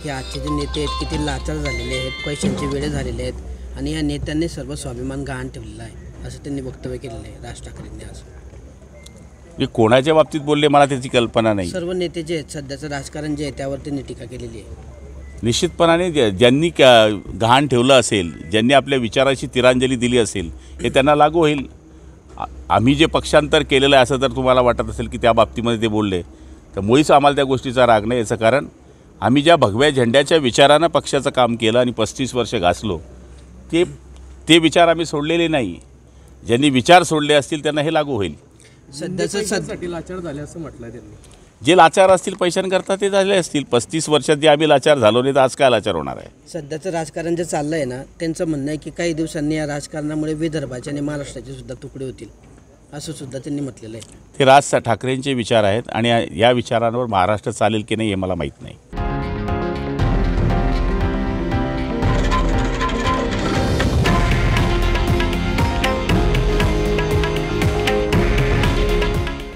की आजचे जे नेते आहेत किती लाचार झालेले आहेत, पैशांचे वेळे झालेले आहेत आणि या नेत्यांनी सर्व स्वाभिमान गहाण ठेवलेला आहे असं त्यांनी वक्तव्य केलेलं आहे राज ठाकरेंनी आज. मी कोणाच्या बाबतीत बोलले मला त्याची कल्पना नाही. सर्व नेते जे आहेत सध्याचं राजकारण जे आहे त्यावर त्यांनी टीका केलेली आहे. निश्चितपणाने ज्यांनी गहाण ठेवलं असेल, ज्यांनी आपल्या विचाराची तिरांजली दिली असेल हे त्यांना लागू होईल. आम्ही जे पक्षांतर केलेलं आहे असं जर तुम्हाला वाटत असेल की त्या बाबतीमध्ये ते बोलले तर मुळीच आम्हाला त्या गोष्टीचा राग नाही. याचं कारण आम्ही ज्या भगव्या झेंड्याच्या विचारानं पक्षाचं काम केलं आणि 35 वर्ष घासलो ते विचार आम्ही सोडलेले नाही. ज्यांनी विचार सोडले असतील त्यांना हे लागू होईल. सध्याचं लाचार झाले असं म्हटलं त्यांनी. जे लाचार असतील पैशांकरता ते झाले असतील. 35 वर्षात जे आम्ही लाचार झालो नाही तर आज काय लाचार होणार आहे. सध्याचं राजकारण जे चाललं आहे ना त्यांचं म्हणणं आहे की काही दिवसांनी या राजकारणामुळे विदर्भाचे आणि महाराष्ट्राचे सुद्धा तुकडे होतील असं सुद्धा त्यांनी म्हटलेलं आहे. ते राज ठाकरेंचे विचार आहेत आणि या विचारांवर महाराष्ट्र चालेल की नाही हे मला माहीत नाही.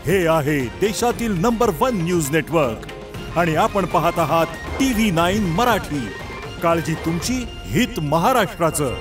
हे आहे देशातील नंबर 1 न्यूज नेटवर्क आणि आपण पाहत आहात TV9 मराठी. काळजी तुमची, हित महाराष्ट्राचं.